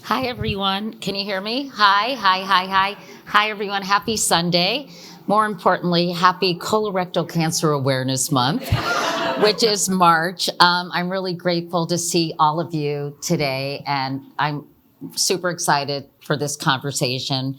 Hi, everyone. Can you hear me? Hi. Hi, everyone. Happy Sunday. More importantly, happy Colorectal Cancer Awareness Month, which is March. I'm really grateful to see all of you today, and I'm super excited for this conversation.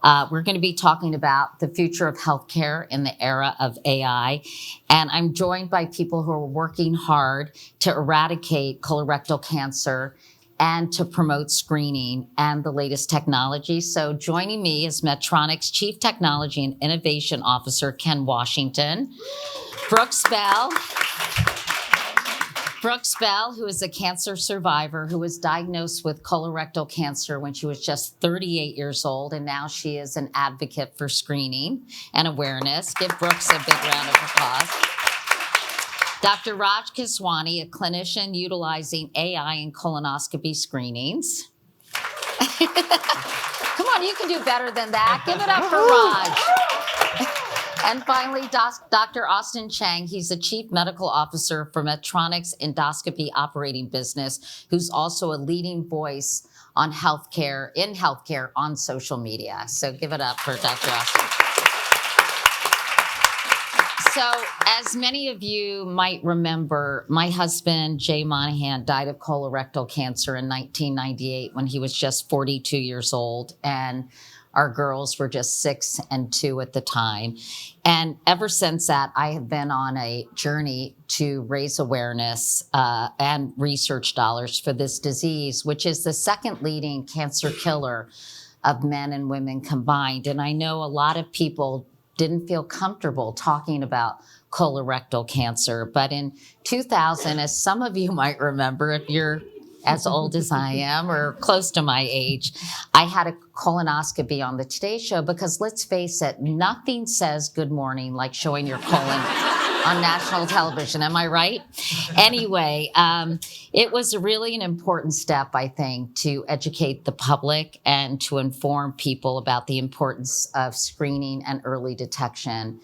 We're going to be talking about the future of healthcare in the era of AI, and I'm joined by people who are working hard to eradicate colorectal cancer and to promote screening and the latest technology. So joining me is Medtronic's Chief Technology and Innovation Officer, Ken Washington, Brooks Bell, who is a cancer survivor who was diagnosed with colorectal cancer when she was just 38 years old, and now she is an advocate for screening and awareness. Give Brooks a big round of applause. Dr. Raj Kiswani, a clinician utilizing AI in colonoscopy screenings. Come on, you can do better than that. Give it up for Raj. And finally, Dr. Austin Chang. He's the Chief Medical Officer for Medtronic's endoscopy operating business, who's also a leading voice on healthcare on social media. So give it up for Dr. Austin. So, as many of you might remember, my husband, Jay Monahan, died of colorectal cancer in 1998 when he was just 42 years old, and our girls were just 6 and 2 at the time. And ever since that, I have been on a journey to raise awareness and research dollars for this disease, which is the second leading cancer killer of men and women combined. And I know a lot of people didn't feel comfortable talking about colorectal cancer. But in 2000, as some of you might remember, if you're as old as I am or close to my age, I had a colonoscopy on the Today Show because, let's face it, nothing says good morning like showing your colon on national television. Am I right? Anyway, it was really an important step, I think, to educate the public and to inform people about the importance of screening and early detection,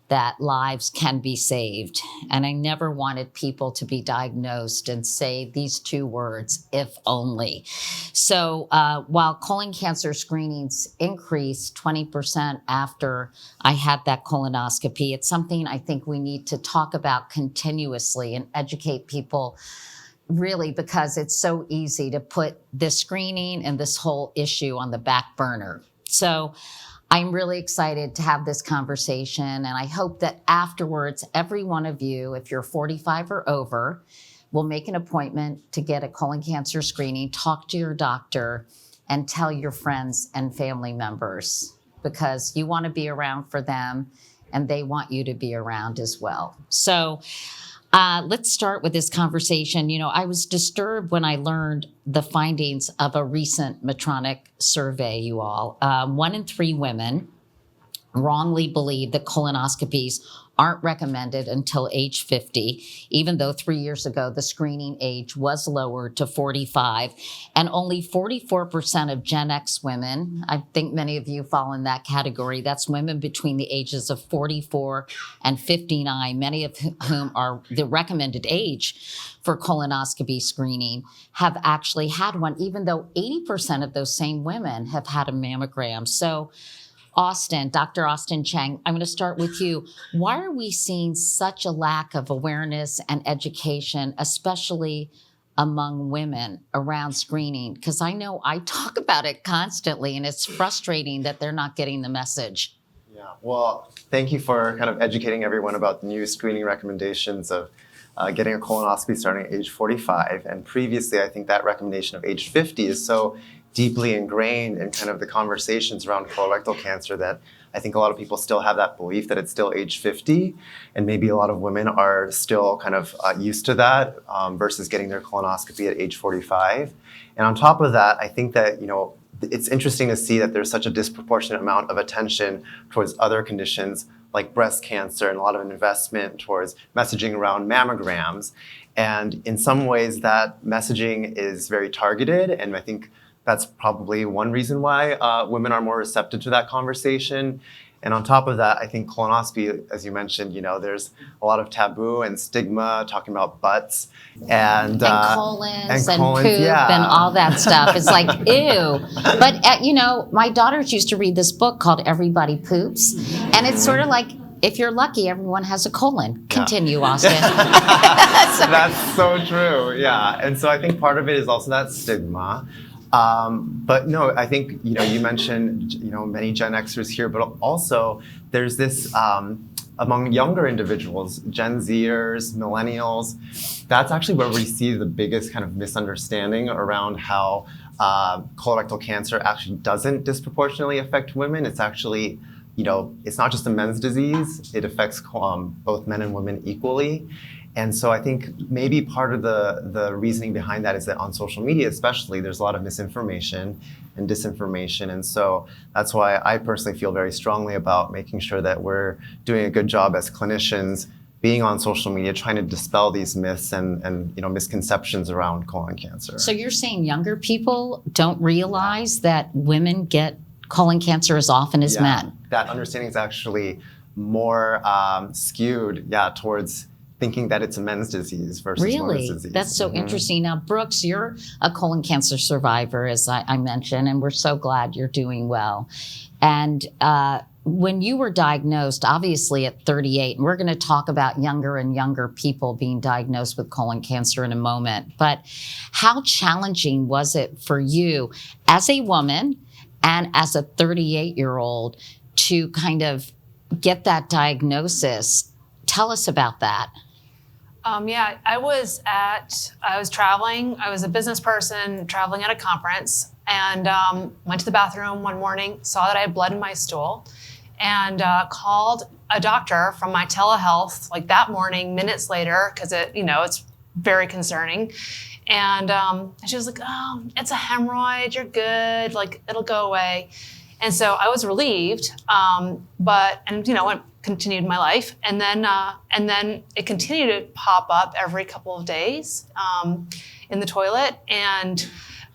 that lives can be saved. And I never wanted people to be diagnosed and say these two words, if only. So while colon cancer screenings increased 20% after I had that colonoscopy, it's something I think we need to talk about continuously and educate people, really, because it's so easy to put this screening and this whole issue on the back burner. So I'm really excited to have this conversation, and I hope that afterwards, every one of you, if you're 45 or over, will make an appointment to get a colon cancer screening, talk to your doctor, and tell your friends and family members, because you want to be around for them, and they want you to be around as well. So let's start with this conversation. You know, I was disturbed when I learned the findings of a recent Medtronic survey, you all. 1 in 3 women wrongly believe that colonoscopies aren't recommended until age 50, even though 3 years ago the screening age was lowered to 45. And only 44% of Gen X women, I think many of you fall in that category, that's women between the ages of 44 and 59, many of whom are the recommended age for colonoscopy screening, have actually had one, even though 80% of those same women have had a mammogram. So Dr. Austin Chang, I'm going to start with you. Why are we seeing such a lack of awareness and education, especially among women, around screening? Because I know I talk about it constantly, and it's frustrating that they're not getting the message. Yeah, well, thank you for kind of educating everyone about the new screening recommendations of getting a colonoscopy starting at age 45. And previously, I think that recommendation of age 50 is so deeply ingrained in kind of the conversations around colorectal cancer that I think a lot of people still have that belief that it's still age 50, and maybe a lot of women are still kind of used to that versus getting their colonoscopy at age 45. And on top of that, I think that, you know, it's interesting to see that there's such a disproportionate amount of attention towards other conditions like breast cancer and a lot of investment towards messaging around mammograms. And in some ways that messaging is very targeted, and I think that's probably one reason why women are more receptive to that conversation. And on top of that, I think colonoscopy, as you mentioned, there's a lot of taboo and stigma talking about butts and colons and poop yeah. and all that stuff. It's like, ew. But, my daughters used to read this book called Everybody Poops. And it's sort of like, if you're lucky, everyone has a colon. Continue, Austin. That's so true. Yeah. And so I think part of it is also that stigma. But no, I think, you mentioned, many Gen Xers here, but also there's this, among younger individuals, Gen Zers, millennials, that's actually where we see the biggest kind of misunderstanding around how colorectal cancer actually doesn't disproportionately affect women. It's actually, it's not just a men's disease. It affects both men and women equally. And so I think maybe part of the reasoning behind that is that on social media especially, there's a lot of misinformation and disinformation. And so that's why I personally feel very strongly about making sure that we're doing a good job as clinicians being on social media, trying to dispel these myths and misconceptions around colon cancer. So you're saying younger people don't realize that women get colon cancer as often as men? That understanding is actually more skewed, towards thinking that it's a men's disease versus women's disease. That's so interesting. Now, Brooks, you're a colon cancer survivor, as I mentioned, and we're so glad you're doing well. And when you were diagnosed, obviously at 38, and we're going to talk about younger and younger people being diagnosed with colon cancer in a moment, but how challenging was it for you as a woman and as a 38-year-old to kind of get that diagnosis? Tell us about that. I was traveling. I was a business person traveling at a conference and went to the bathroom one morning, saw that I had blood in my stool, and called a doctor from my telehealth like that morning, minutes later, because it's very concerning. And she was like, "Oh, it's a hemorrhoid. You're good. Like, it'll go away." And so I was relieved, continued my life, and then it continued to pop up every couple of days in the toilet, and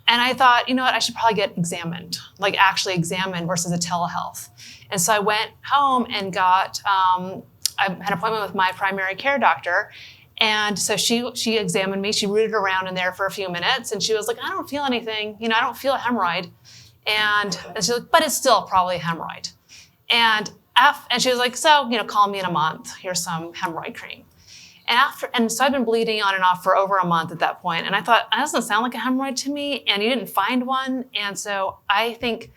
I thought, I should probably get examined, like actually examined versus a telehealth. And so I went home and I had an appointment with my primary care doctor. And so she examined me. She rooted around in there for a few minutes, and she was like, "I don't feel anything. I don't feel a hemorrhoid." And she's like, "But it's still probably a hemorrhoid." And she was like, "So, call me in a month. Here's some hemorrhoid cream." And so I've been bleeding on and off for over a month at that point. And I thought, that doesn't sound like a hemorrhoid to me. And you didn't find one. And so I think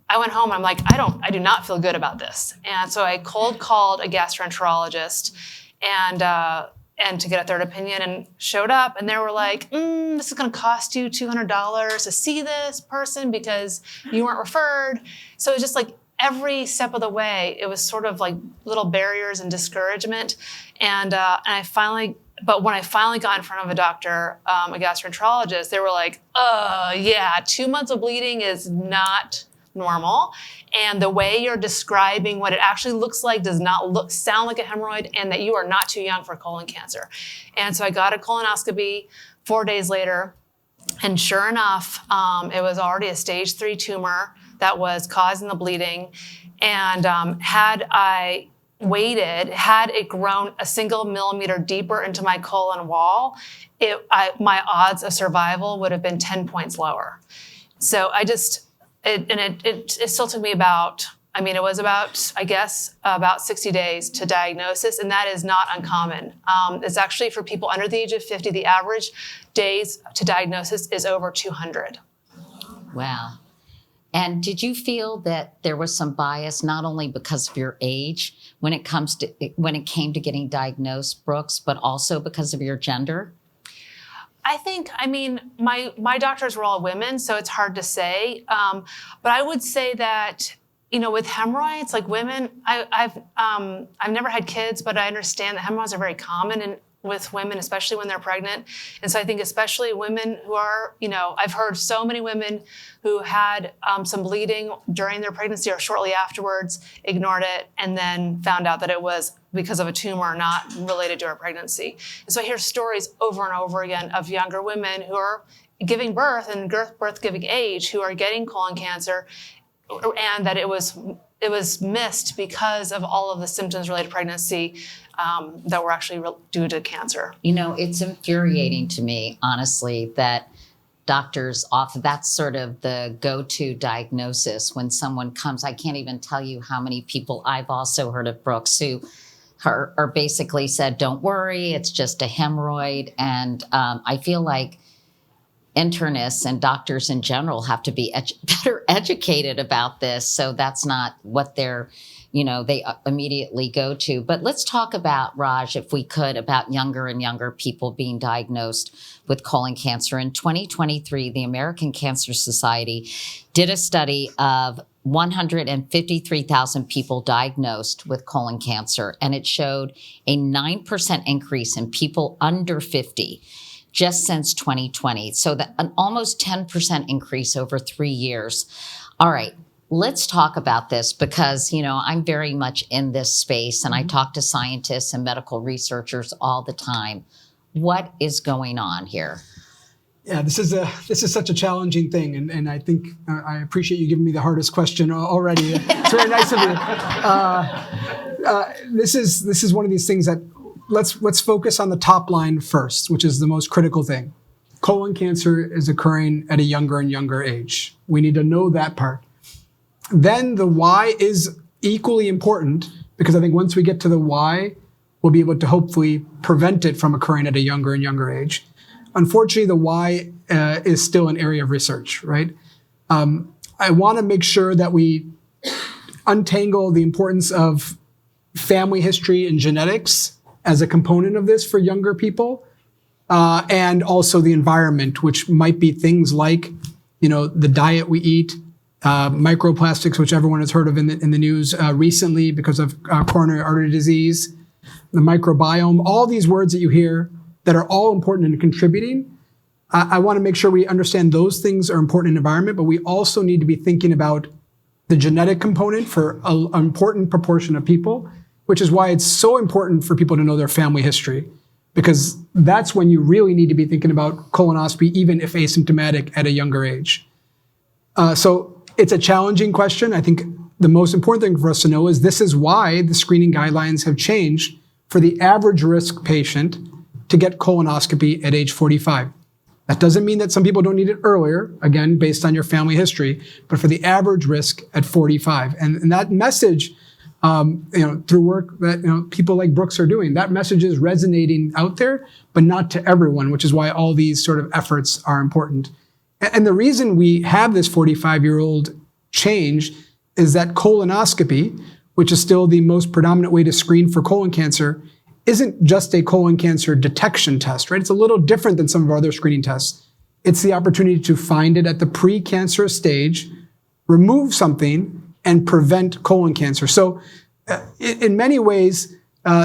I went home and I'm like, I do not feel good about this. And so I cold called a gastroenterologist and to get a third opinion, and showed up, and they were like, "This is going to cost you $200 to see this person because you weren't referred." So it was just like every step of the way, it was sort of like little barriers and discouragement. And when I finally got in front of a doctor, a gastroenterologist, they were like, 2 months of bleeding is not normal. And the way you're describing what it actually looks like does not sound like a hemorrhoid, and that you are not too young for colon cancer. And so I got a colonoscopy 4 days later, and sure enough, it was already a stage 3 tumor that was causing the bleeding. And had I waited, had it grown a single millimeter deeper into my colon wall, my odds of survival would have been 10 points lower. So it still took me about 60 days to diagnosis, and that is not uncommon. It's actually, for people under the age of 50, the average days to diagnosis is over 200. Wow. And did you feel that there was some bias, not only because of your age when it came to getting diagnosed, Brooks, but also because of your gender? My doctors were all women, so it's hard to say. But I would say that, with hemorrhoids, like women, I've never had kids, but I understand that hemorrhoids are very common with women, especially when they're pregnant. And so I think especially women who are, I've heard so many women who had some bleeding during their pregnancy or shortly afterwards, ignored it, and then found out that it was because of a tumor not related to her pregnancy. And so I hear stories over and over again of younger women who are giving birth and birth-giving age who are getting colon cancer and that it was missed because of all of the symptoms related to pregnancy that were actually due to cancer. You know, it's infuriating to me, honestly, that doctors often, that's sort of the go-to diagnosis when someone comes. I can't even tell you how many people I've also heard of, Brooks, who are basically said, don't worry, it's just a hemorrhoid. And I feel like internists and doctors in general have to be better educated about this. So that's not what they're, they immediately go to. But let's talk about, Raj, if we could, about younger and younger people being diagnosed with colon cancer. In 2023, the American Cancer Society did a study of 153,000 people diagnosed with colon cancer, and it showed a 9% increase in people under 50 just since 2020. So that an almost 10% increase over 3 years. All right, let's talk about this because, I'm very much in this space and I talk to scientists and medical researchers all the time. What is going on here? Yeah, this is such a challenging thing, and I think I appreciate you giving me the hardest question already. It's very nice of you. This is one of these things that let's focus on the top line first, which is the most critical thing. Colon cancer is occurring at a younger and younger age. We need to know that part. Then the why is equally important because I think once we get to the why, we'll be able to hopefully prevent it from occurring at a younger and younger age. Unfortunately, the why is still an area of research, right? I want to make sure that we untangle the importance of family history and genetics as a component of this for younger people, and also the environment, which might be things like, the diet we eat, microplastics, which everyone has heard of in the news recently because of coronary artery disease, the microbiome, all these words that you hear that are all important in contributing. I want to make sure we understand those things are important in environment, but we also need to be thinking about the genetic component for an important proportion of people, which is why it's so important for people to know their family history, because that's when you really need to be thinking about colonoscopy, even if asymptomatic at a younger age. So it's a challenging question. I think the most important thing for us to know is this is why the screening guidelines have changed for the average risk patient to get colonoscopy at age 45. That doesn't mean that some people don't need it earlier, again, based on your family history, but for the average risk at 45. And that message, through work that people like Brooks are doing, that message is resonating out there, but not to everyone, which is why all these sort of efforts are important. And the reason we have this 45-year-old change is that colonoscopy, which is still the most predominant way to screen for colon cancer, isn't just a colon cancer detection test, right? It's a little different than some of our other screening tests. It's the opportunity to find it at the pre-cancerous stage, remove something, and prevent colon cancer. So in many ways,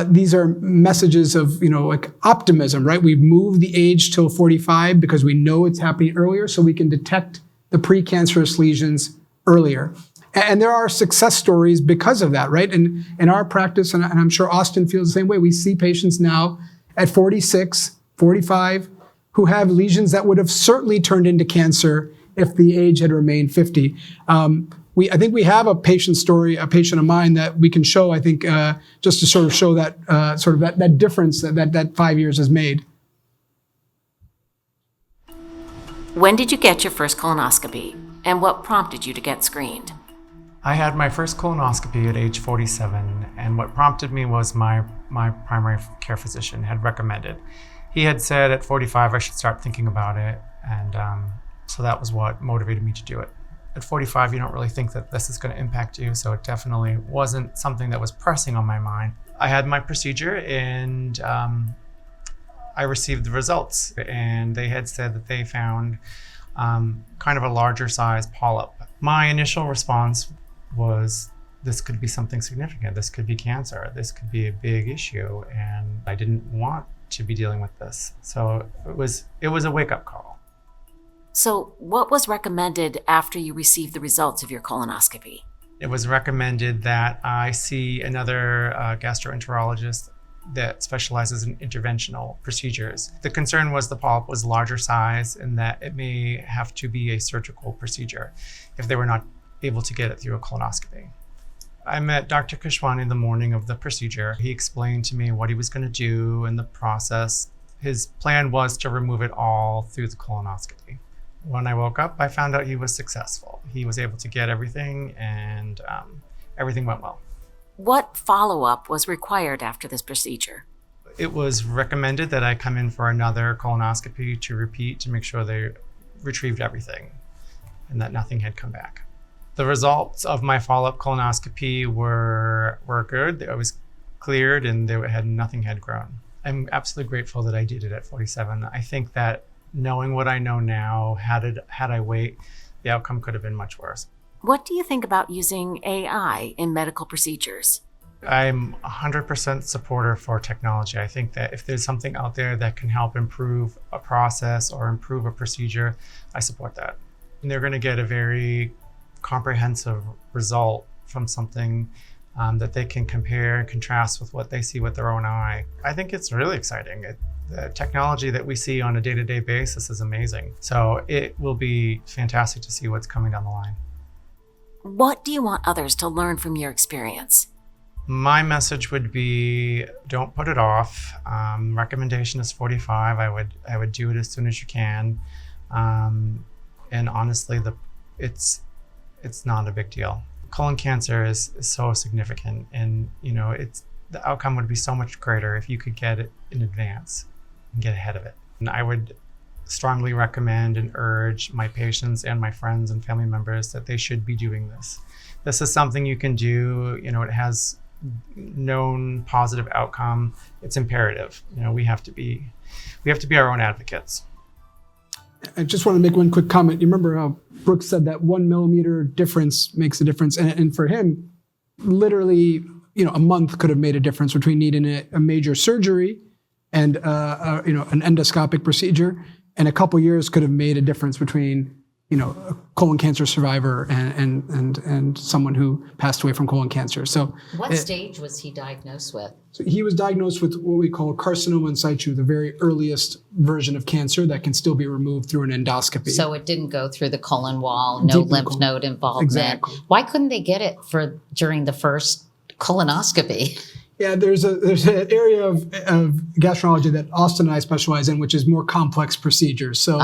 these are messages of, like optimism, right? We've moved the age till 45 because we know it's happening earlier, so we can detect the precancerous lesions earlier. And there are success stories because of that, right? And in our practice, and I'm sure Austin feels the same way, we see patients now at 46, 45, who have lesions that would have certainly turned into cancer if the age had remained 50. I think we have a patient story, a patient of mine that we can show, I think, just to sort of show that that difference that 5 years has made. When did you get your first colonoscopy, and what prompted you to get screened? I had my first colonoscopy at age 47, and what prompted me was my primary care physician had recommended. He had said at 45 I should start thinking about it, and so that was what motivated me to do it. At 45, you don't really think that this is going to impact you, so it definitely wasn't something that was pressing on my mind. I had my procedure, and I received the results, and they had said that they found kind of a larger size polyp. My initial response was, this could be something significant. This could be cancer. This could be a big issue, and I didn't want to be dealing with this. So it was a wake-up call. So what was recommended after you received the results of your colonoscopy? It was recommended that I see another gastroenterologist that specializes in interventional procedures. The concern was the polyp was larger size and that it may have to be a surgical procedure if they were not able to get it through a colonoscopy. I met Dr. Kashwani the morning of the procedure. He explained to me what he was going to do and the process. His plan was to remove it all through the colonoscopy. When I woke up, I found out he was successful. He was able to get everything, and everything went well. What follow-up was required after this procedure? It was recommended that I come in for another colonoscopy to repeat to make sure they retrieved everything and that nothing had come back. The results of my follow-up colonoscopy were good. I was cleared and nothing had grown. I'm absolutely grateful that I did it at 47. I think that knowing what I know now, had I wait, the outcome could have been much worse. What do you think about using AI in medical procedures? I'm 100% supporter for technology. I think that if there's something out there that can help improve a process or improve a procedure, I support that. And they're going to get a very comprehensive result from something that they can compare and contrast with what they see with their own eye. I think it's really exciting. The technology that we see on a day-to-day basis is amazing. So it will be fantastic to see what's coming down the line. What do you want others to learn from your experience? My message would be, don't put it off. Recommendation is 45. I would do it as soon as you can. And honestly, it's not a big deal. Colon cancer is so significant, and the outcome would be so much greater if you could get it in advance and get ahead of it. And I would strongly recommend and urge my patients and my friends and family members that they should be doing this. This is something you can do. It has known positive outcome. It's imperative. We have to be our own advocates. I just want to make one quick comment. You remember how Brooks said that 1 millimeter difference makes a difference, and for him, literally, a month could have made a difference between needing a major surgery and an endoscopic procedure, and a couple years could have made a difference between a colon cancer survivor and someone who passed away from colon cancer. So, What stage was he diagnosed with? so he was diagnosed with what we call carcinoma in situ, the very earliest version of cancer that can still be removed through an endoscopy. So it didn't go through the colon wall, no Deep in the lymph colon. node involvement. Exactly. Why couldn't they get it during the first colonoscopy? Yeah, there's an area of gastroenterology that Austin and I specialize in, which is more complex procedures. So,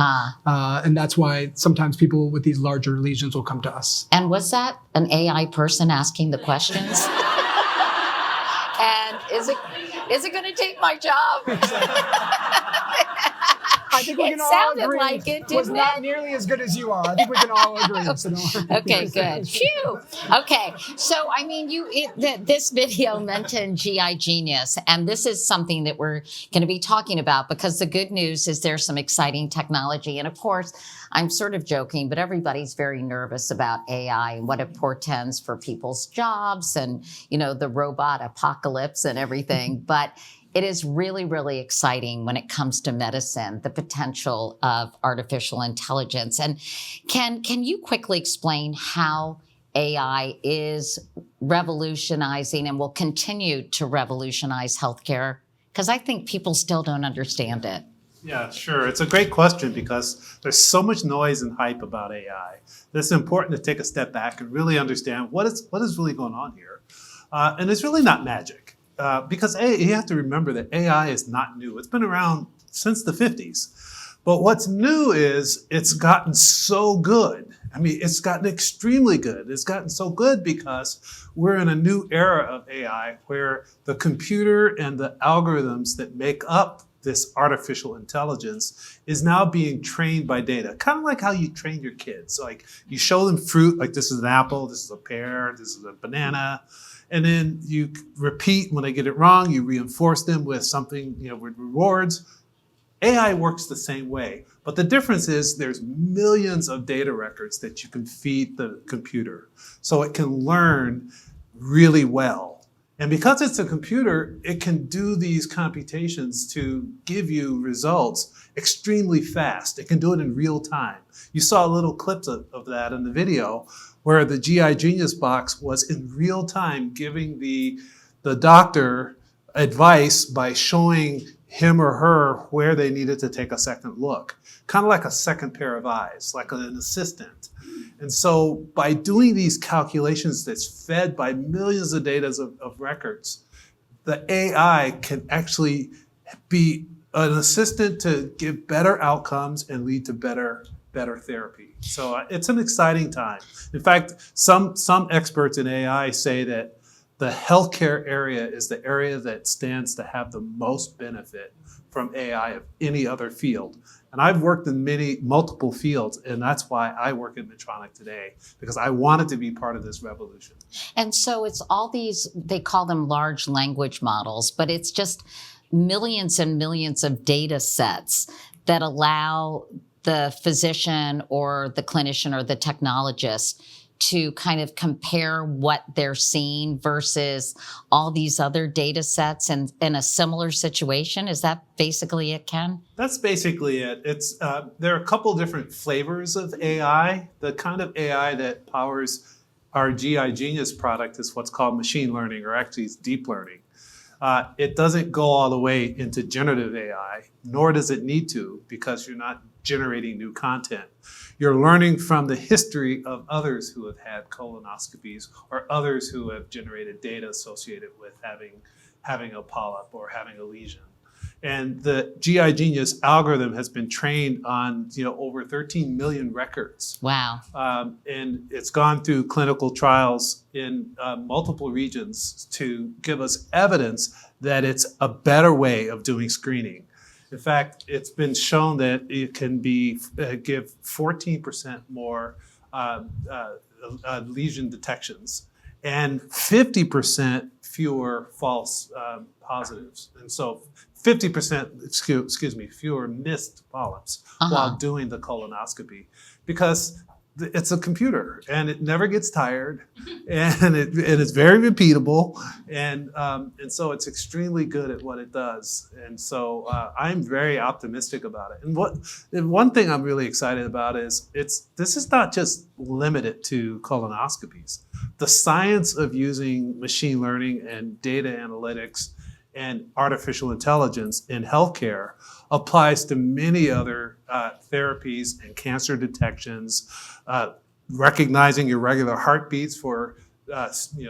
and that's why sometimes people with these larger lesions will come to us. And was that an AI person asking the questions? And is it going to take my job? I think we It can all sounded agree like it, was didn't not it? nearly as good as you are. I think we can all agree. So Okay, good. Phew. Okay, so this video mentioned GI Genius, and this is something that we're going to be talking about because the good news is there's some exciting technology, and of course, I'm sort of joking, but everybody's very nervous about AI and what it portends for people's jobs and the robot apocalypse and everything, but it is really, really exciting when it comes to medicine, the potential of artificial intelligence. And can you quickly explain how AI is revolutionizing and will continue to revolutionize healthcare? Because I think people still don't understand it. Yeah, sure. It's a great question because there's so much noise and hype about AI. It's important to take a step back and really understand what is really going on here. And it's really not magic. Because you have to remember that AI is not new. It's been around since the 50s. But what's new is it's gotten so good. I mean, it's gotten extremely good. It's gotten so good because we're in a new era of AI where the computer and the algorithms that make up this artificial intelligence is now being trained by data, kind of like how you train your kids. So like you show them fruit, like this is an apple, this is a pear, this is a banana. And then you repeat when they get it wrong, you reinforce them with something, with rewards. AI works the same way. But the difference is there's millions of data records that you can feed the computer. So it can learn really well. And because it's a computer, it can do these computations to give you results extremely fast. It can do it in real time. You saw little clips of that in the video where the GI Genius box was in real time giving the doctor advice by showing him or her where they needed to take a second look, kind of like a second pair of eyes, like an assistant. And so by doing these calculations that's fed by millions of data of records, the AI can actually be an assistant to give better outcomes and lead to better therapy. So it's an exciting time. In fact, some experts in AI say that the healthcare area is the area that stands to have the most benefit from AI of any other field. And I've worked in multiple fields, and that's why I work at Medtronic today, because I wanted to be part of this revolution. And so it's all these, they call them large language models, but it's just millions and millions of data sets that allow the physician or the clinician or the technologist to kind of compare what they're seeing versus all these other data sets in a similar situation. Is that basically it, Ken? That's basically it. It's there are a couple different flavors of AI. The kind of AI that powers our GI Genius product is what's called machine learning, or actually it's deep learning. It doesn't go all the way into generative AI, nor does it need to, because you're not generating new content. You're learning from the history of others who have had colonoscopies or others who have generated data associated with having a polyp or having a lesion. And the GI Genius algorithm has been trained on over 13 million records. Wow. And it's gone through clinical trials in multiple regions to give us evidence that it's a better way of doing screening. In fact, it's been shown that it can give 14% more lesion detections and 50% fewer false positives. And so 50%, fewer missed polyps while doing the colonoscopy, because it's a computer and it never gets tired, and it's very repeatable, and so it's extremely good at what it does. And so I'm very optimistic about it. And one thing I'm really excited about is this is not just limited to colonoscopies. The science of using machine learning and data analytics and artificial intelligence in healthcare applies to many other therapies and cancer detections, recognizing irregular heartbeats for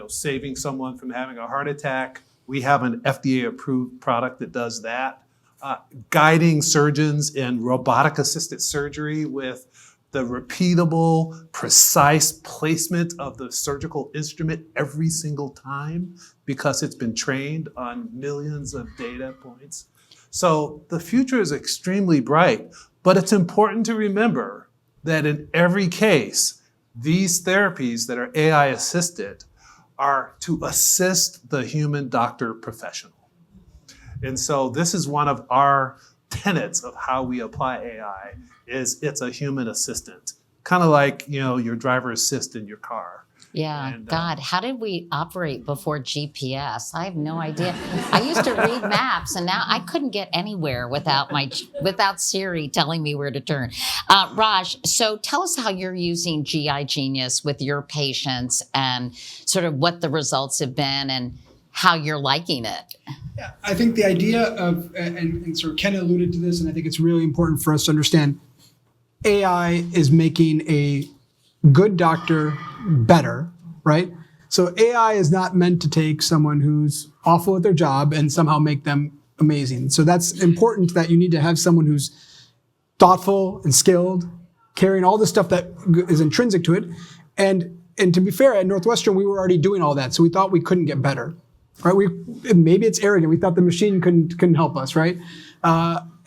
saving someone from having a heart attack. We have an FDA-approved product that does that. Guiding surgeons in robotic-assisted surgery with the repeatable, precise placement of the surgical instrument every single time, because it's been trained on millions of data points. So the future is extremely bright, but it's important to remember that in every case, these therapies that are AI assisted are to assist the human doctor professional. And so this is one of our tenets of how we apply AI, is it's a human assistant, kind of like your driver assist in your car. Yeah, And, God, how did we operate before GPS? I have no idea. I used to read maps, and now I couldn't get anywhere without Siri telling me where to turn. Raj, so tell us how you're using GI Genius with your patients and sort of what the results have been and how you're liking it. Yeah, I think the idea of, and sort of Ken alluded to this, and I think it's really important for us to understand, AI is making a good doctor better, right? So AI is not meant to take someone who's awful at their job and somehow make them amazing. So that's important, that you need to have someone who's thoughtful and skilled, carrying all the stuff that is intrinsic to it. And to be fair, at Northwestern, we were already doing all that. So we thought we couldn't get better, right? Maybe it's arrogant. We thought the machine couldn't help us, right?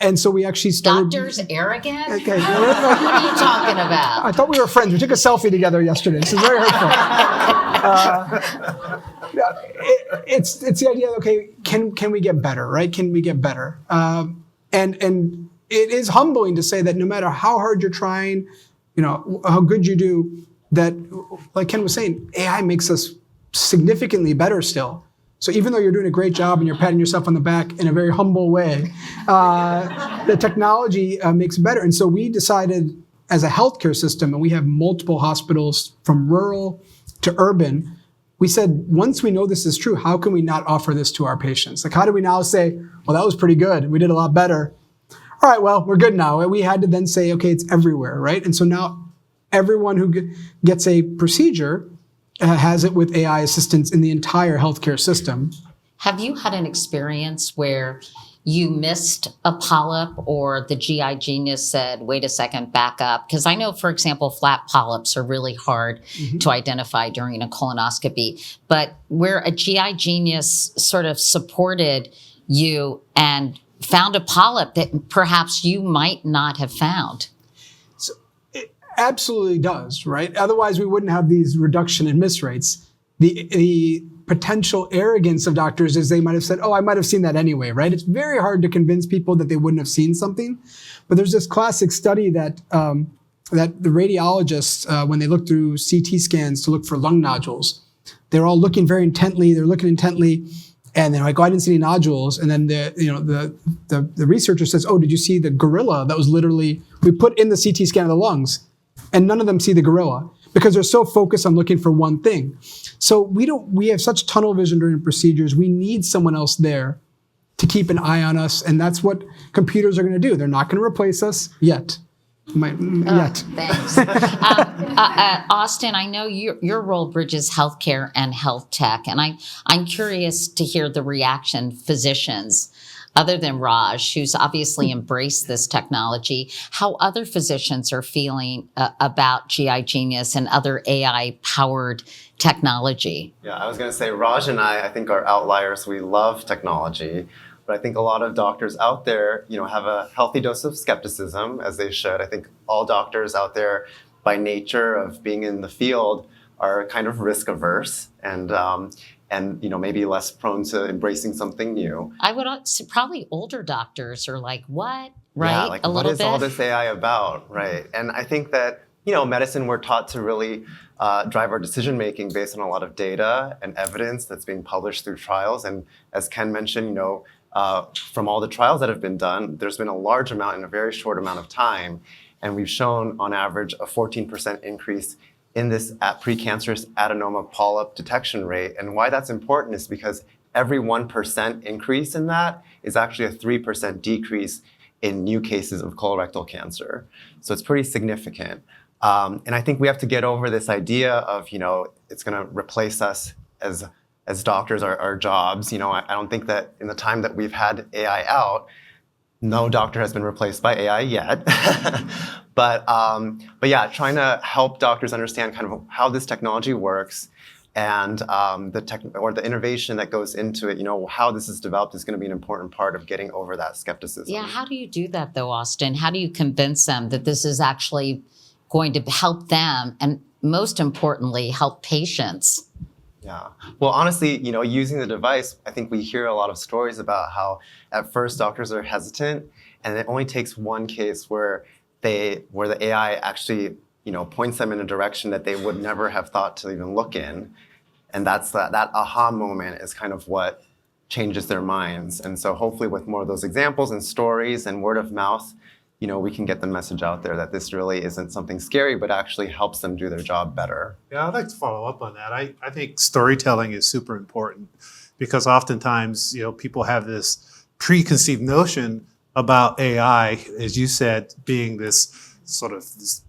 And so we actually started. Doctors arrogant? Okay. What are you talking about? I thought we were friends. We took a selfie together yesterday. This is very hurtful. It's the idea. Okay, can we get better? Right? Can we get better? And it is humbling to say that no matter how hard you're trying, how good you do, that, like Ken was saying, AI makes us significantly better still. So even though you're doing a great job and you're patting yourself on the back in a very humble way, the technology makes it better. And so we decided, as a healthcare system, and we have multiple hospitals from rural to urban, we said, once we know this is true, how can we not offer this to our patients? Like, how do we now say, well, that was pretty good. We did a lot better. All right, well, we're good now. And we had to then say, okay, it's everywhere, right? And so now everyone who gets a procedure has it with AI assistance in the entire healthcare system. Have you had an experience where you missed a polyp or the GI genius said, wait a second, back up? Because I know, for example, flat polyps are really hard to identify during a colonoscopy, but where a GI genius sort of supported you and found a polyp that perhaps you might not have found. So it absolutely does, right? Otherwise, we wouldn't have these reduction in miss rates. The potential arrogance of doctors is they might have said, oh, I might have seen that anyway, right? It's very hard to convince people that they wouldn't have seen something. But there's this classic study that that the radiologists, when they look through CT scans to look for lung nodules, they're all looking very intently. They're looking intently, and they're like, oh, I didn't see any nodules. And then the researcher says, oh, did you see the gorilla that was literally, we put in the CT scan of the lungs, and none of them see the gorilla because they're so focused on looking for one thing. So we have such tunnel vision during procedures. We need someone else there to keep an eye on us. And that's what computers are going to do. They're not going to replace us yet. Yet. Thanks. Austin, I know your role bridges healthcare and health tech. And I'm curious to hear the reaction physicians, other than Raj, who's obviously embraced this technology, how other physicians are feeling about GI Genius and other AI-powered technology. Yeah, I was going to say, Raj and I think, are outliers. We love technology, but I think a lot of doctors out there, have a healthy dose of skepticism, as they should. I think all doctors out there, by nature of being in the field, are kind of risk averse and maybe less prone to embracing something new. I would say probably older doctors are like, what? Right? Yeah, like, what is all this AI about? Right. And I think that, medicine, we're taught to really drive our decision-making based on a lot of data and evidence that's being published through trials. And as Ken mentioned, from all the trials that have been done, there's been a large amount in a very short amount of time. And we've shown, on average, a 14% increase in this precancerous adenoma polyp detection rate. And why that's important is because every 1% increase in that is actually a 3% decrease in new cases of colorectal cancer. So it's pretty significant. And I think we have to get over this idea of, it's going to replace us as doctors, our jobs. I don't think that in the time that we've had AI out, no doctor has been replaced by AI yet. But yeah, trying to help doctors understand kind of how this technology works and the innovation that goes into it, how this is developed is going to be an important part of getting over that skepticism. Yeah, how do you do that though, Austin? How do you convince them that this is actually going to help them and most importantly, help patients? Yeah. Well, honestly, using the device, I think we hear a lot of stories about how at first doctors are hesitant, and it only takes one case where the AI actually, points them in a direction that they would never have thought to even look in. And that's that aha moment is kind of what changes their minds. And so hopefully with more of those examples and stories and word of mouth, we can get the message out there that this really isn't something scary, but actually helps them do their job better. Yeah, I'd like to follow up on that. I think storytelling is super important because oftentimes, people have this preconceived notion about AI, as you said, being this sort of this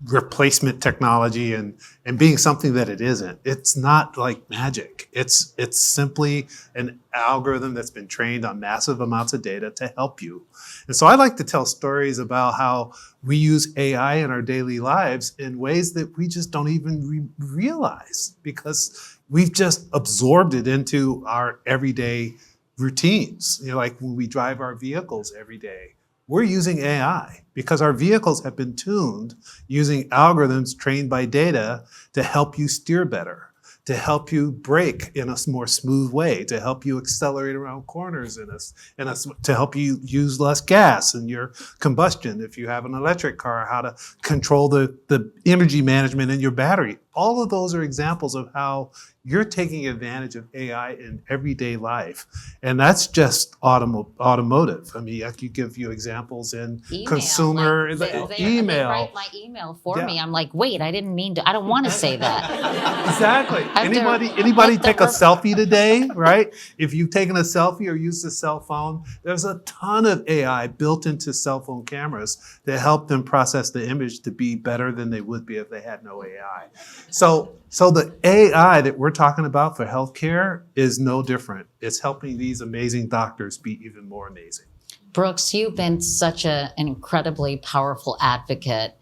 replacement technology and being something that it isn't. It's not like magic. It's simply an algorithm that's been trained on massive amounts of data to help you. And so I like to tell stories about how we use AI in our daily lives in ways that we just don't even realize because we've just absorbed it into our everyday routines. Like when we drive our vehicles every day, we're using AI because our vehicles have been tuned using algorithms trained by data to help you steer better, to help you brake in a more smooth way, to help you accelerate around corners to help you use less gas in your combustion. If you have an electric car, how to control the energy management in your battery. all of those are examples of how you're taking advantage of AI in everyday life. And that's just automotive. I mean, I could give you examples in consumer, they email. write my email for me. I'm like, wait, I didn't mean to. I don't want to say that. Exactly. Anybody take a selfie today, right? If you've taken a selfie or used a cell phone, there's a ton of AI built into cell phone cameras that help them process the image to be better than they would be if they had no AI. So the AI that we're talking about for healthcare is no different. It's helping these amazing doctors be even more amazing. Brooks, you've been such an incredibly powerful advocate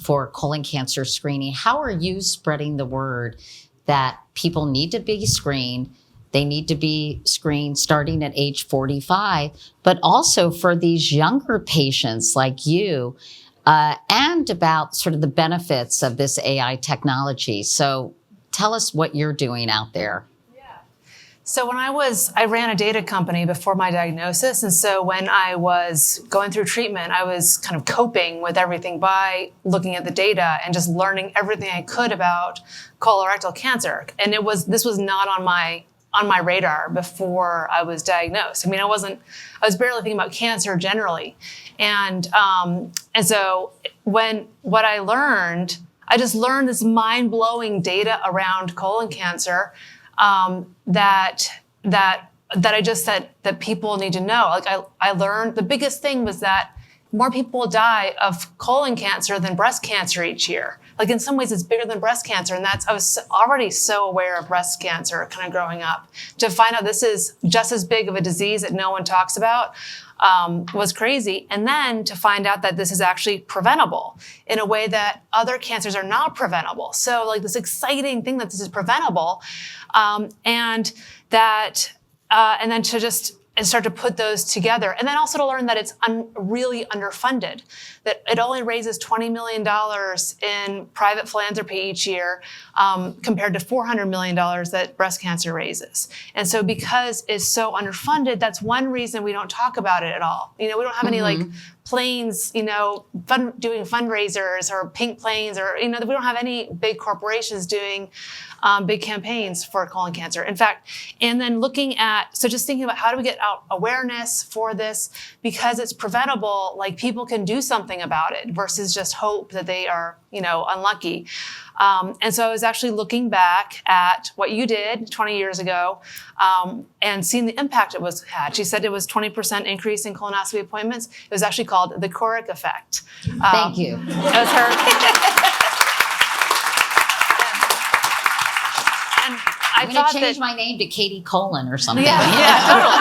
for colon cancer screening. How are you spreading the word that people need to be screened? They need to be screened starting at age 45, but also for these younger patients like you, and about sort of the benefits of this AI technology. So tell us what you're doing out there. So when I ran a data company before my diagnosis. And so when I was going through treatment, I was kind of coping with everything by looking at the data and just learning everything I could about colorectal cancer. And this was not on my radar before I was diagnosed. I mean, I was barely thinking about cancer generally. And so what I just learned this mind-blowing data around colon cancer that I just said that people need to know. Like I learned the biggest thing was that more people die of colon cancer than breast cancer each year. Like in some ways it's bigger than breast cancer. And I was already so aware of breast cancer kind of growing up. To find out this is just as big of a disease that no one talks about was crazy. And then to find out that this is actually preventable in a way that other cancers are not preventable. So like this exciting thing that this is preventable, and then to just start to put those together. And then also to learn that it's really underfunded, that it only raises $20 million in private philanthropy each year compared to $400 million that breast cancer raises. And so because it's so underfunded, that's one reason we don't talk about it at all. We don't have any like planes, doing fundraisers or pink planes, or, we don't have any big corporations doing big campaigns for colon cancer. In fact, and then just thinking about how do we get out awareness for this, because it's preventable, like people can do something about it versus just hope that they are, unlucky. And so I was actually looking back at what you did 20 years ago and seeing the impact it had. She said it was 20% increase in colonoscopy appointments. It was actually called the Couric effect. Thank you. That was her. I'm going to change my name to Katie Colon or something. Yeah, totally.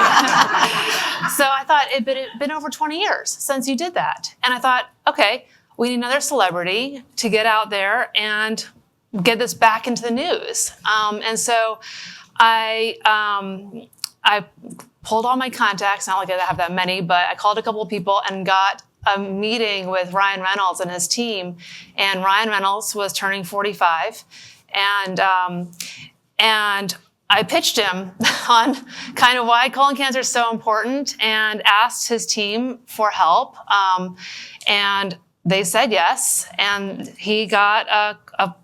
So I thought it'd been over 20 years since you did that. And I thought, okay, we need another celebrity to get out there and get this back into the news. And so I pulled all my contacts, not like I have that many, but I called a couple of people and got a meeting with Ryan Reynolds and his team. And Ryan Reynolds was turning 45. And I pitched him on kind of why colon cancer is so important and asked his team for help. And they said yes. And he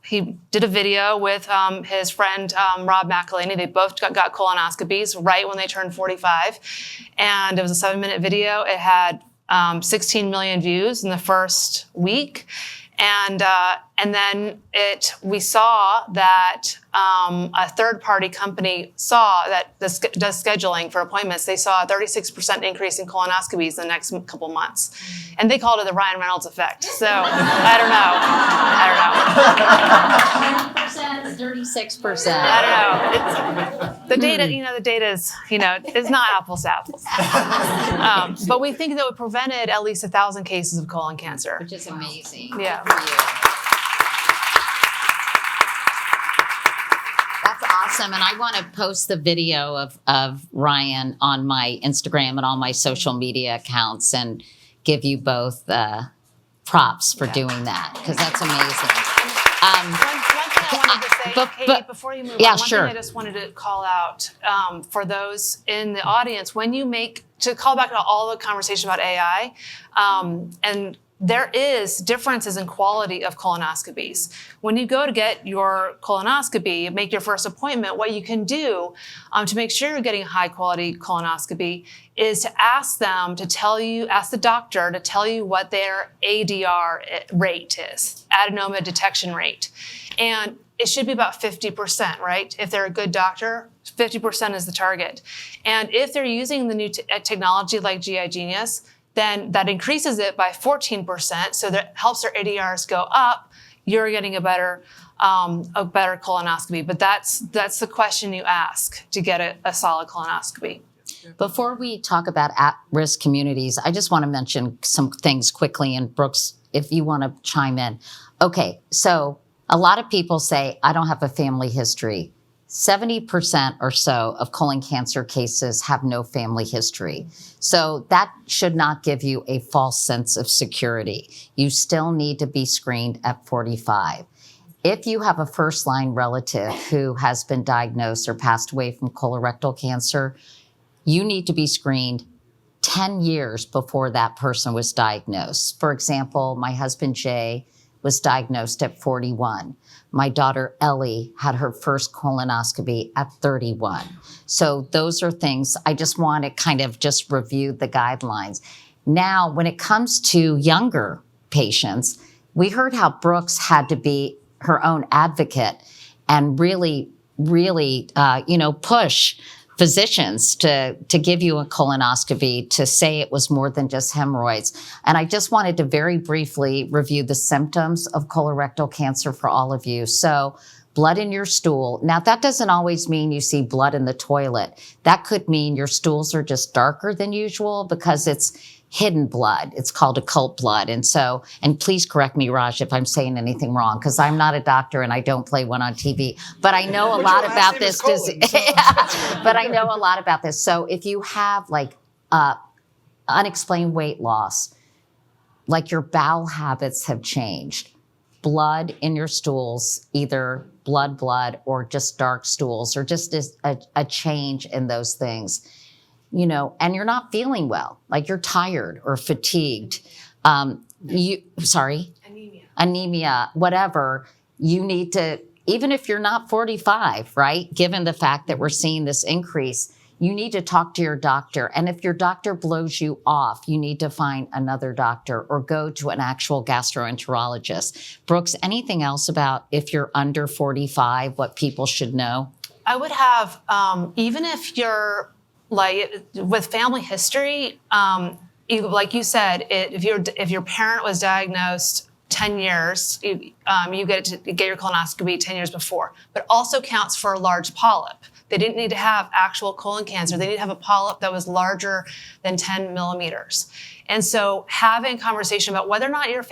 he did a video with his friend Rob McElhaney. They both got colonoscopies right when they turned 45. And it was a 7-minute video. It had 16 million views in the first week. And then we saw that a third-party company saw that does scheduling for appointments. They saw a 36% increase in colonoscopies the next couple months, and they called it the Ryan Reynolds effect. So I don't know. 36%. I don't know. It's the data. The data is is not apples to apples. But we think that it prevented at least 1,000 cases of colon cancer, Which is amazing. Yeah. For you. That's awesome. And I want to post the video of Ryan on my Instagram and all my social media accounts and give you both props for doing that, because that's amazing. One thing I wanted to say, Katie, before you move on, one thing I just wanted to call out for those in the audience, to call back to all the conversation about AI, and there is differences in quality of colonoscopies. When you go to get your colonoscopy, make your first appointment, what you can do to make sure you're getting high quality colonoscopy is to ask them to tell you, ask the doctor to tell you what their ADR rate is, adenoma detection rate. And it should be about 50%, right? If they're a good doctor, 50% is the target. And if they're using the new technology like GI Genius, then that increases it by 14%. So that helps their ADRs go up. You're getting a better colonoscopy. But that's the question you ask to get a solid colonoscopy. Before we talk about at-risk communities, I just want to mention some things quickly. And Brooks, if you want to chime in. Okay, so a lot of people say, I don't have a family history. 70% or so of colon cancer cases have no family history. So that should not give you a false sense of security. You still need to be screened at 45. If you have a first-line relative who has been diagnosed or passed away from colorectal cancer, you need to be screened 10 years before that person was diagnosed. For example, my husband, Jay, was diagnosed at 41. My daughter, Ellie, had her first colonoscopy at 31. So those are things I just want to kind of just review the guidelines. Now, when it comes to younger patients, we heard how Brooks had to be her own advocate and really push physicians to give you a colonoscopy, to say it was more than just hemorrhoids. And I just wanted to very briefly review the symptoms of colorectal cancer for all of you. So blood in your stool. Now, that doesn't always mean you see blood in the toilet. That could mean your stools are just darker than usual because it's hidden blood. It's called occult blood. And please correct me, Raj, if I'm saying anything wrong, because I'm not a doctor and I don't play one on TV, but I know a lot about this disease. But I know a lot about this. So if you have unexplained weight loss, like your bowel habits have changed, blood in your stools, either blood, or just dark stools, or just a change in those things, and you're not feeling well, like you're tired or fatigued, anemia, whatever, you need to, even if you're not 45, right? Given the fact that we're seeing this increase, you need to talk to your doctor. And if your doctor blows you off, you need to find another doctor or go to an actual gastroenterologist. Brooks, anything else about if you're under 45, what people should know? I would have, even if you're with family history, like you said, if your parent was diagnosed 10 years, you get your colonoscopy 10 years before, but also counts for a large polyp. They didn't need to have actual colon cancer. They need to have a polyp that was larger than 10 millimeters. And so having a conversation about whether or not your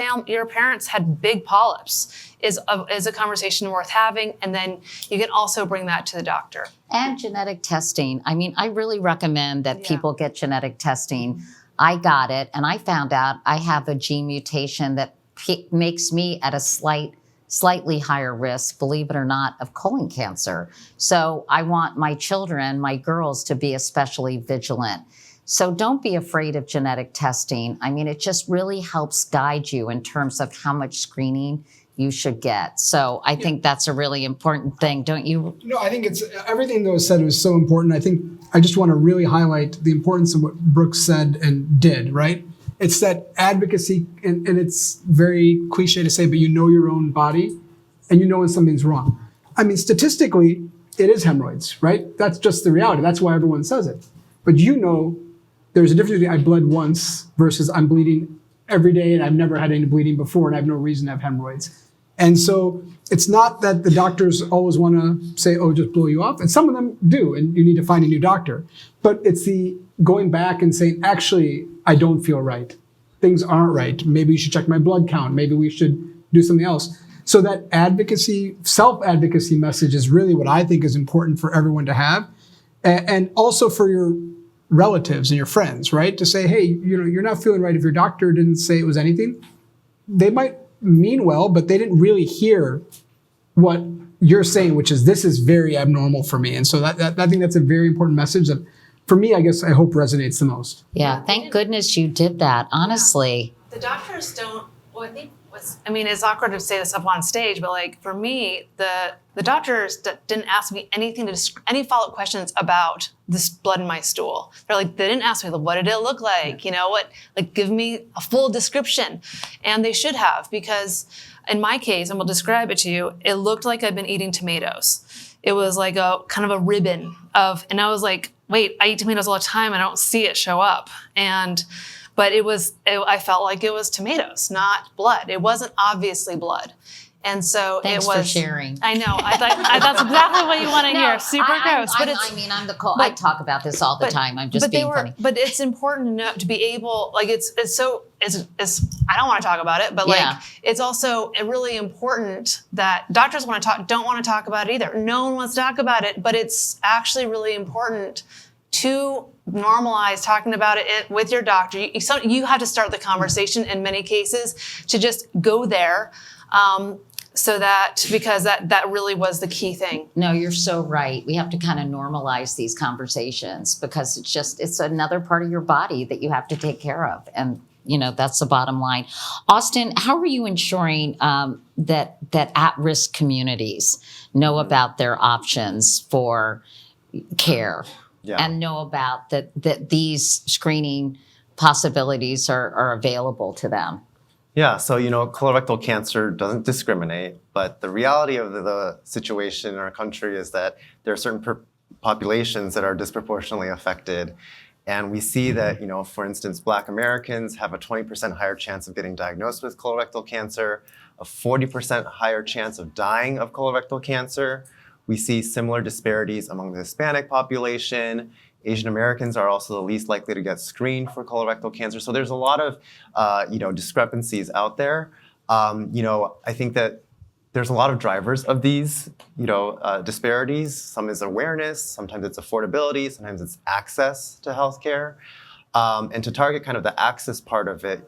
parents had big polyps is a conversation worth having. And then you can also bring that to the doctor. And genetic testing. I mean, I really recommend that people get genetic testing. I got it, and I found out I have a gene mutation that makes me at a slightly higher risk, believe it or not, of colon cancer. So I want my children, my girls, to be especially vigilant. So don't be afraid of genetic testing. I mean, it just really helps guide you in terms of how much screening you should get. So I think that's a really important thing, don't you? No, I think it's everything that was said was so important. I think I just want to really highlight the importance of what Brooks said and did, right? It's that advocacy, and it's very cliche to say, but you know your own body and you know when something's wrong. I mean, statistically, it is hemorrhoids, right? That's just the reality. That's why everyone says it. But there's a difference between I bled once versus I'm bleeding every day and I've never had any bleeding before and I have no reason to have hemorrhoids. And so it's not that the doctors always want to say, oh, just blow you off. And some of them do, and you need to find a new doctor. But it's the going back and saying, actually, I don't feel right. Things aren't right. Maybe you should check my blood count. Maybe we should do something else. So that advocacy, self-advocacy message is really what I think is important for everyone to have. And also for your relatives and your friends, right? To say, hey, you're not feeling right. If your doctor didn't say it was anything, they might mean well, but they didn't really hear what you're saying, which is this is very abnormal for me. And so I think that's a very important message that for me, I guess, I hope resonates the most. Yeah, thank goodness you did that, honestly. The doctors don't. Well, I think I mean, it's awkward to say this up on stage, but like for me, the doctors didn't ask me any follow-up questions about this blood in my stool. They didn't ask me, like, what did it look like? You know, give me a full description, and they should have, because in my case, and we'll describe it to you, it looked like I'd been eating tomatoes. It was like a kind of a ribbon and I was like, wait, I eat tomatoes all the time. I don't see it show up, But I felt like it was tomatoes, not blood. It wasn't obviously blood. And so Thanks it was. for sharing. I know. That's exactly what you want to hear. Super gross. I'm the I talk about this all the time. I'm just being funny. But it's important to know, to be able, like, it's I don't want to talk about it, but it's also really important that doctors don't want to talk about it either. No one wants to talk about it, but it's actually really important to normalize talking about it with your doctor. You have to start the conversation in many cases to just go there, because that really was the key thing. No, you're so right. We have to kind of normalize these conversations, because it's another part of your body that you have to take care of. And, that's the bottom line. Austin, how are you ensuring that at-risk communities know about their options for care? Yeah. And know about that these screening possibilities are available to them? Yeah, so colorectal cancer doesn't discriminate, but the reality of the situation in our country is that there are certain populations that are disproportionately affected. And we see that, for instance, Black Americans have a 20% higher chance of getting diagnosed with colorectal cancer, a 40% higher chance of dying of colorectal cancer. We see similar disparities among the Hispanic population. Asian Americans are also the least likely to get screened for colorectal cancer. So there's a lot of, discrepancies out there. I think that there's a lot of drivers of these, disparities. Some is awareness, sometimes it's affordability, sometimes it's access to healthcare. And to target kind of the access part of it,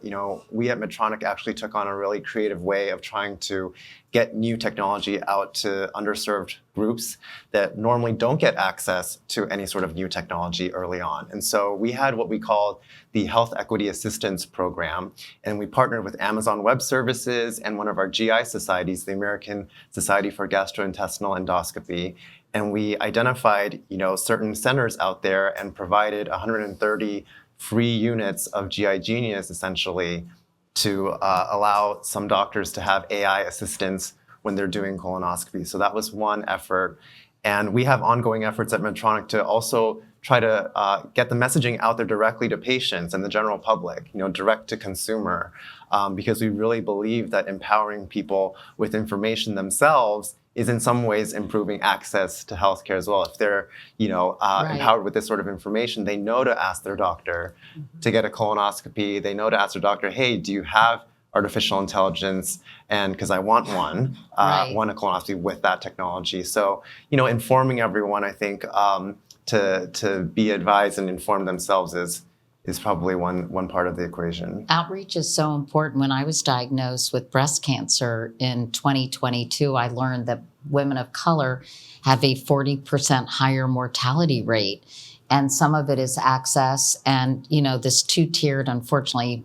we at Medtronic actually took on a really creative way of trying to get new technology out to underserved groups that normally don't get access to any sort of new technology early on. And so we had what we called the Health Equity Assistance Program, and we partnered with Amazon Web Services and one of our GI societies, the American Society for Gastrointestinal Endoscopy. And we identified, certain centers out there and provided 130 free units of GI Genius, essentially, to allow some doctors to have AI assistance when they're doing colonoscopy. So that was one effort. And we have ongoing efforts at Medtronic to also try to get the messaging out there directly to patients and the general public, direct to consumer, because we really believe that empowering people with information themselves is in some ways improving access to healthcare as well. If they're, empowered with this sort of information, they know to ask their doctor to get a colonoscopy. They know to ask their doctor, hey, do you have artificial intelligence? And because I want one, want a colonoscopy with that technology. So, informing everyone, I think, to be advised and inform themselves is probably one part of the equation. Outreach is so important. When I was diagnosed with breast cancer in 2022, I learned that women of color have a 40% higher mortality rate. And some of it is access and, this two-tiered, unfortunately,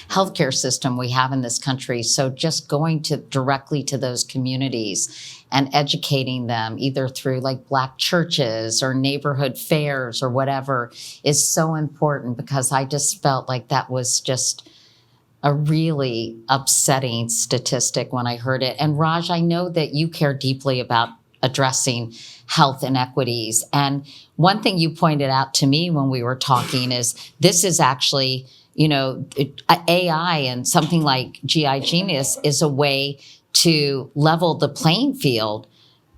healthcare system we have in this country. So just going directly to those communities and educating them either through like Black churches or neighborhood fairs or whatever is so important, because I just felt like that was just a really upsetting statistic when I heard it. And Raj, I know that you care deeply about addressing health inequities. And one thing you pointed out to me when we were talking is this is actually, AI and something like GI Genius is a way to level the playing field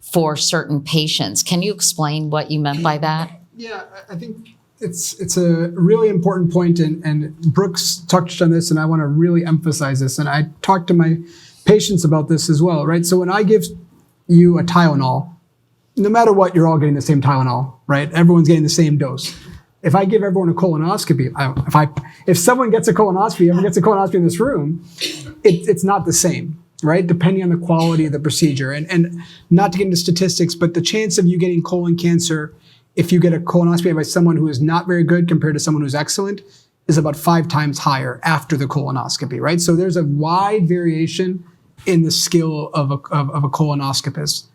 for certain patients. Can you explain what you meant by that? Yeah, I think it's a really important point, and Brooks touched on this, and I want to really emphasize this. And I talk to my patients about this as well, right? So when I give you a Tylenol, no matter what, you're all getting the same Tylenol, right? Everyone's getting the same dose. If I give everyone a colonoscopy, if someone gets a colonoscopy, everyone gets a colonoscopy in this room, it's not the same, right? Depending on the quality of the procedure. And not to get into statistics, but the chance of you getting colon cancer if you get a colonoscopy by someone who is not very good compared to someone who's excellent is about 5 times higher after the colonoscopy, right? So there's a wide variation in the skill of a colonoscopist.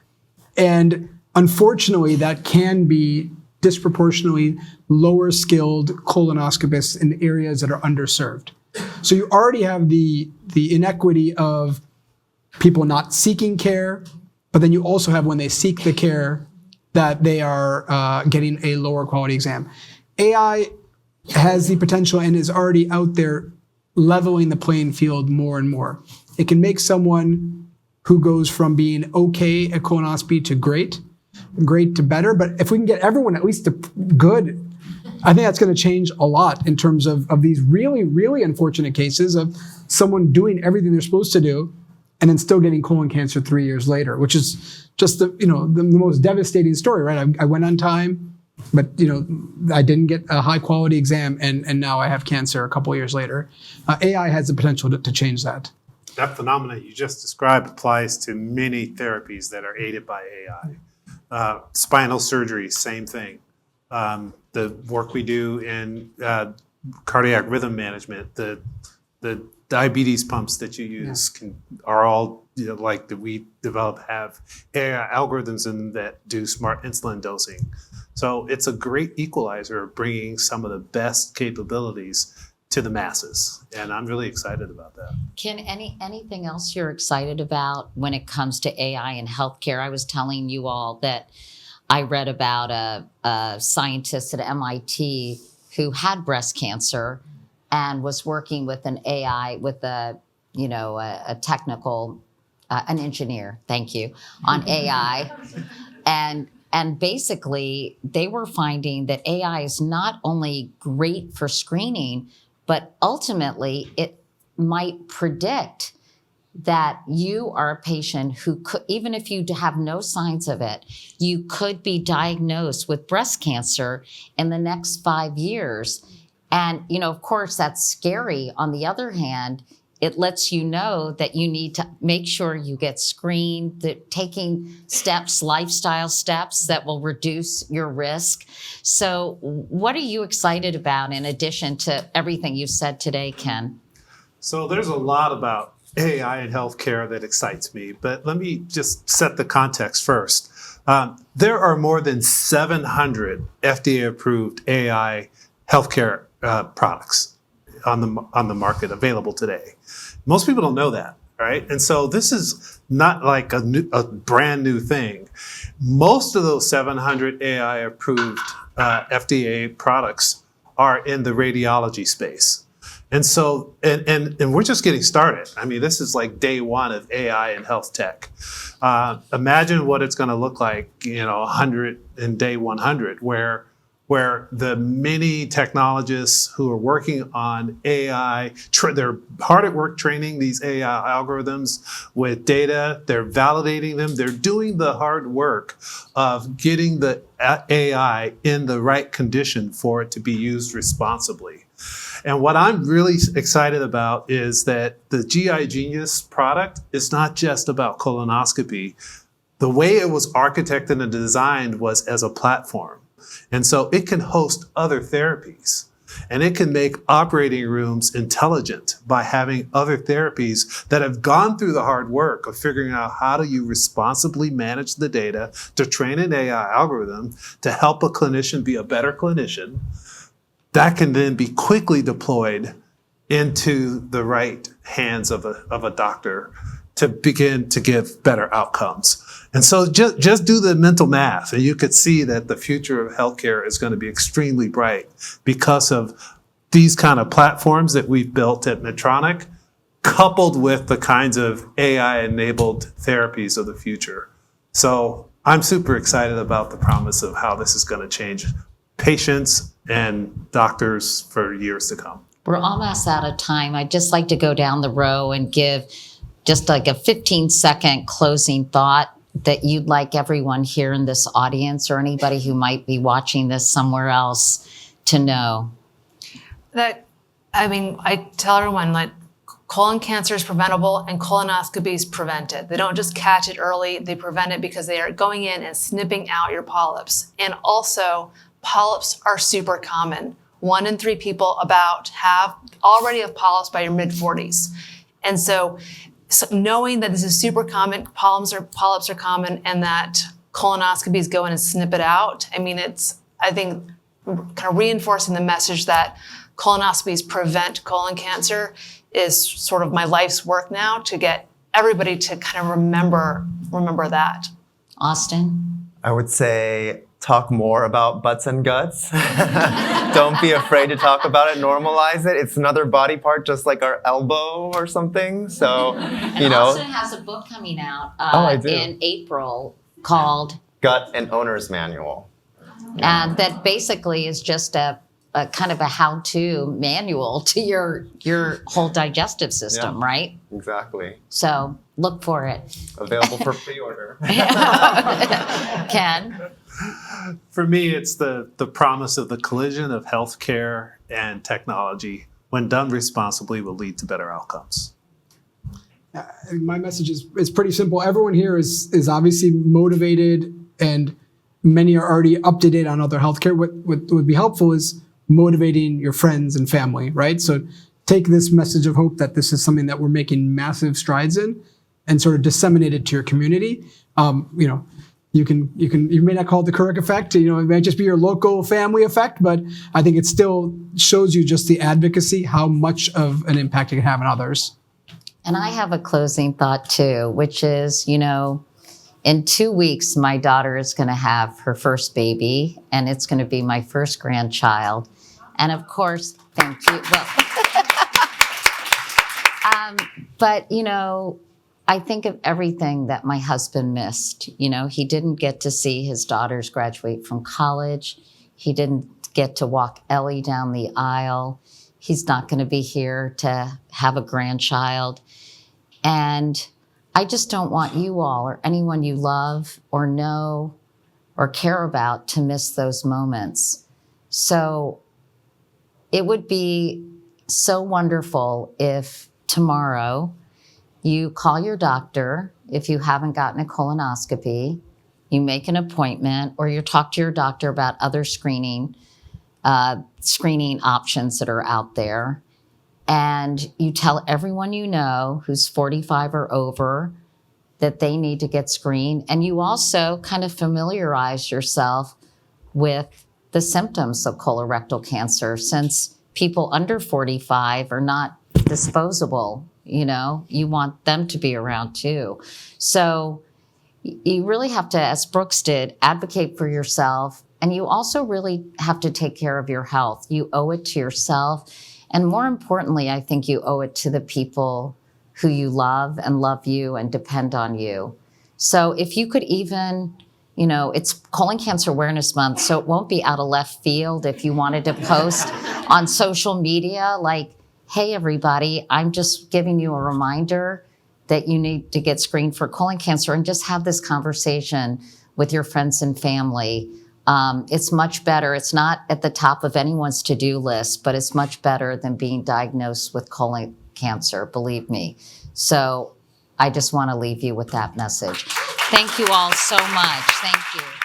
And unfortunately, that can be disproportionately lower skilled colonoscopists in areas that are underserved. So you already have the inequity of people not seeking care, but then you also have when they seek the care that they are getting a lower quality exam. AI has the potential and is already out there leveling the playing field more and more. It can make someone who goes from being okay at colonoscopy to great to better. But if we can get everyone at least to good, I think that's going to change a lot in terms of these really, really unfortunate cases of someone doing everything they're supposed to do and then still getting colon cancer 3 years later, which is just the most devastating story, right? I went on time, but I didn't get a high quality exam, and now I have cancer a couple of years later. AI has the potential to change that. That phenomenon you just described applies to many therapies that are aided by AI. Spinal surgery, same thing. The work we do in cardiac rhythm management, the diabetes pumps that you use are all like that we develop have AI algorithms in that do smart insulin dosing. So it's a great equalizer of bringing some of the best capabilities to the masses, and I'm really excited about that. Ken, anything else you're excited about when it comes to AI in healthcare? I was telling you all that I read about a scientist at MIT who had breast cancer and was working with an AI, with a technical, an engineer, thank you, on AI. And basically, they were finding that AI is not only great for screening, but ultimately it might predict that you are a patient who could, even if you have no signs of it, you could be diagnosed with breast cancer in the next 5 years. And, of course, that's scary. On the other hand, it lets you know that you need to make sure you get screened, that taking steps, lifestyle steps that will reduce your risk. So what are you excited about in addition to everything you said today, Ken? So there's a lot about AI in healthcare that excites me, but let me just set the context first. There are more than 700 FDA-approved AI healthcare products on the market available today. Most people don't know that, right? And so this is not like a brand new thing. Most of those 700 AI-approved FDA products are in the radiology space. And so, and we're just getting started. I mean, this is like day one of AI in health tech. Imagine what it's going to look like, 100 in day 100, where the many technologists who are working on AI, they're hard at work training these AI algorithms with data, they're validating them, they're doing the hard work of getting the AI in the right condition for it to be used responsibly. And what I'm really excited about is that the GI Genius product is not just about colonoscopy. The way it was architected and designed was as a platform. And so it can host other therapies, and it can make operating rooms intelligent by having other therapies that have gone through the hard work of figuring out how do you responsibly manage the data to train an AI algorithm to help a clinician be a better clinician. That can then be quickly deployed into the right hands of a doctor to begin to give better outcomes. And so just do the mental math, and you could see that the future of healthcare is going to be extremely bright because of these kind of platforms that we've built at Medtronic, coupled with the kinds of AI-enabled therapies of the future. So I'm super excited about the promise of how this is going to change patients and doctors for years to come. We're almost out of time. I'd just like to go down the row and give just like a 15-second closing thought that you'd like everyone here in this audience or anybody who might be watching this somewhere else to know. I tell everyone that colon cancer is preventable and colonoscopy is prevented. They don't just catch it early, they prevent it because they are going in and snipping out your polyps. And also, polyps are super common. 1 in 3 people already have polyps by your mid-40s. And so knowing that this is super common, polyps are common, and that colonoscopies go in and snip it out, I mean, I think, kind of reinforcing the message that colonoscopies prevent colon cancer is sort of my life's work now, to get everybody to kind of remember that. Austin? I would say talk more about butts and guts. Don't be afraid to talk about it. Normalize it. It's another body part, just like our elbow or something. So, Austin has a book coming out I do. in April called Gut and Owner's Manual. and that basically is just a kind of a how-to manual to your whole digestive system, right? Exactly. So look for it. Available for pre-order. Ken? For me, it's the promise of the collision of healthcare and technology, when done responsibly, will lead to better outcomes. My message is pretty simple. Everyone here is obviously motivated, and many are already up to date on other healthcare. What would be helpful is motivating your friends and family, right? So take this message of hope that this is something that we're making massive strides in, and sort of disseminate it to your community. You may not call it the Couric effect. It might just be your local family effect, but I think it still shows you just the advocacy, how much of an impact it can have on others. And I have a closing thought too, which is, in 2 weeks, my daughter is going to have her first baby, and it's going to be my first grandchild. And of course, thank you. Well, but, I think of everything that my husband missed. He didn't get to see his daughters graduate from college. He didn't get to walk Ellie down the aisle. He's not going to be here to have a grandchild. And I just don't want you all or anyone you love or know or care about to miss those moments. So it would be so wonderful if tomorrow you call your doctor if you haven't gotten a colonoscopy, you make an appointment, or you talk to your doctor about other screening options that are out there. And you tell everyone you know who's 45 or over that they need to get screened. And you also kind of familiarize yourself with the symptoms of colorectal cancer, since people under 45 are not disposable. You want them to be around too. So you really have to, as Brooks did, advocate for yourself. And you also really have to take care of your health. You owe it to yourself. And more importantly, I think you owe it to the people who you love and love you and depend on you. So if you could even, it's Colon Cancer Awareness Month, so it won't be out of left field if you wanted to post on social media like, hey, everybody, I'm just giving you a reminder that you need to get screened for colon cancer, and just have this conversation with your friends and family. It's much better. It's not at the top of anyone's to-do list, but it's much better than being diagnosed with colon cancer, believe me. So I just want to leave you with that message. Thank you all so much. Thank you.